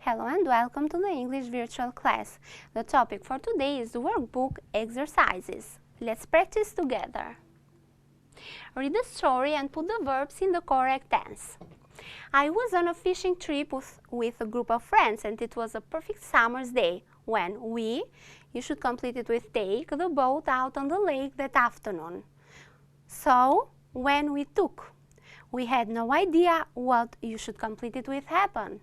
Hello and welcome to the English virtual class. The topic for today is workbook exercises. Let's practice together. Read the story and put the verbs in the correct tense. I was on a fishing trip with a group of friends and it was a perfect summer's day when you should complete it with take, the boat out on the lake that afternoon. So, when we took, we had no idea what you should complete it with happened.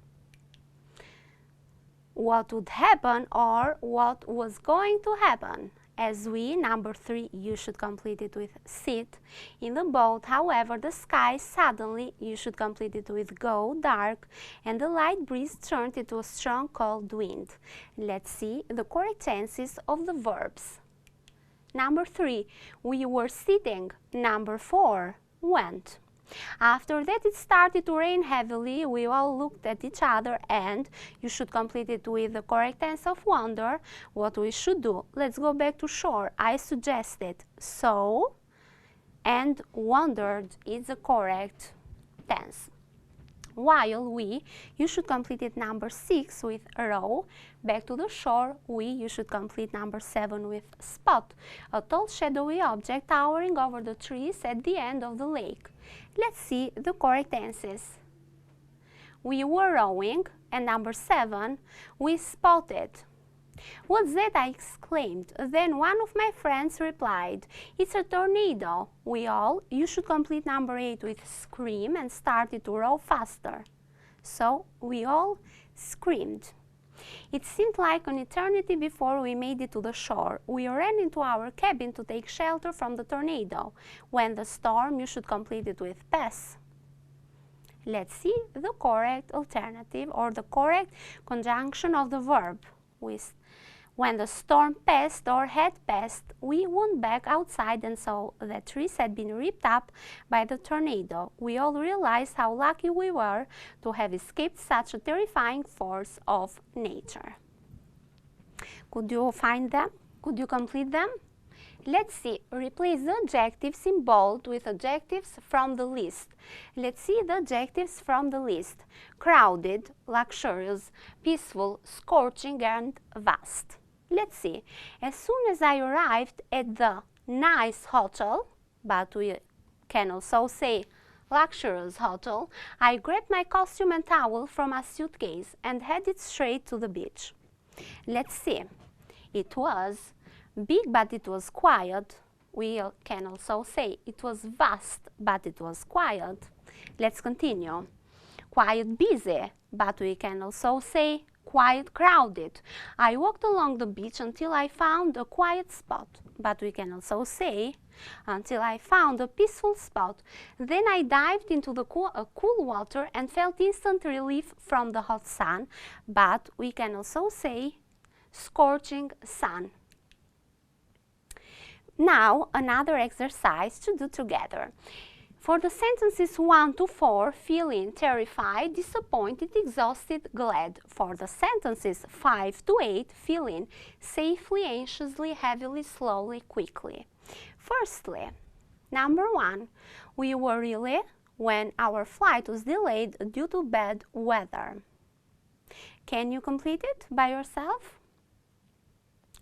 What would happen or what was going to happen. As number 3, you should complete it with sit. In the boat, however, the sky suddenly, you should complete it with go, dark, and the light breeze turned into a strong cold wind. Let's see the correct tenses of the verbs. Number 3, we were sitting. Number 4, went. After that it started to rain heavily, we all looked at each other and you should complete it with the correct tense of wonder. What we should do? Let's go back to shore. I suggested so and wondered is the correct tense. While you should complete it number 6 with row. Back to the shore, you should complete number 7 with spot, a tall shadowy object towering over the trees at the end of the lake. Let's see the correct tenses. We were rowing, and number 7, we spotted. What's that? I exclaimed. Then one of my friends replied, it's a tornado. You should complete number 8 with scream and started to row faster. So we all screamed. It seemed like an eternity before we made it to the shore. We ran into our cabin to take shelter from the tornado. When the storm, you should complete it with pass. Let's see the correct alternative or the correct conjunction of the verb. When the storm passed or had passed, we went back outside and saw that trees had been ripped up by the tornado. We all realized how lucky we were to have escaped such a terrifying force of nature. Could you find them? Could you complete them? Let's see. Replace the adjectives in bold with adjectives from the list. Let's see the adjectives from the list. Crowded, luxurious, peaceful, scorching, and vast. Let's see. As soon as I arrived at the nice hotel, but we can also say luxurious hotel, I grabbed my costume and towel from a suitcase and headed straight to the beach. Let's see. It was big, but it was quiet. We can also say it was vast, but it was quiet. Let's continue. Quiet, busy, but we can also say quiet, crowded. I walked along the beach until I found a quiet spot, but we can also say until I found a peaceful spot. Then I dived into the cool water and felt instant relief from the hot sun, but we can also say scorching sun. Now, another exercise to do together. For the sentences 1 to 4, fill in terrified, disappointed, exhausted, glad. For the sentences 5 to 8, fill in safely, anxiously, heavily, slowly, quickly. Firstly, number 1, we were really when our flight was delayed due to bad weather. Can you complete it by yourself?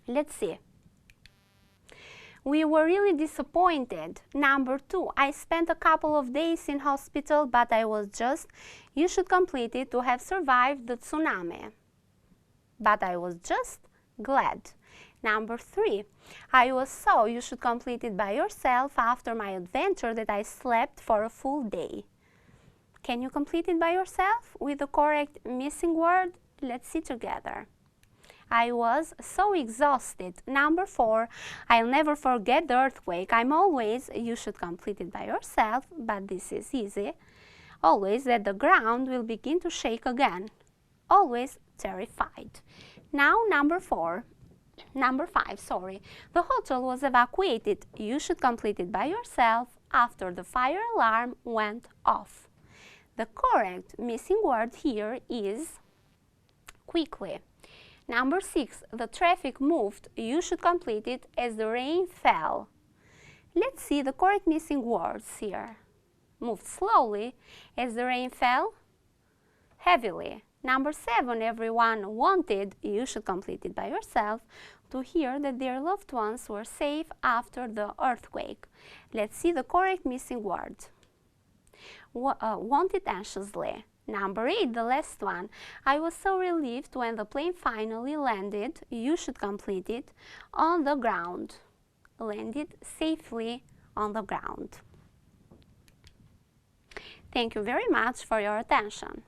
Let's see. We were really disappointed. Number 2, I spent a couple of days in hospital, but you should complete it to have survived the tsunami. But I was just glad. Number 3, you should complete it by yourself after my adventure that I slept for a full day. Can you complete it by yourself with the correct missing word? Let's see together. I was so exhausted. Number 4, I'll never forget the earthquake. You should complete it by yourself, but this is easy. Always that the ground will begin to shake again. Always terrified. Now number 5, the hotel was evacuated. You should complete it by yourself after the fire alarm went off. The correct missing word here is quickly. Number 6, the traffic moved. You should complete it as the rain fell. Let's see the correct missing words here. Moved slowly as the rain fell. Heavily. Number 7, everyone wanted, you should complete it by yourself, to hear that their loved ones were safe after the earthquake. Let's see the correct missing word. Wanted anxiously. Number 8, the last one. I was so relieved when the plane finally landed, you should complete it, on the ground. Landed safely on the ground. Thank you very much for your attention.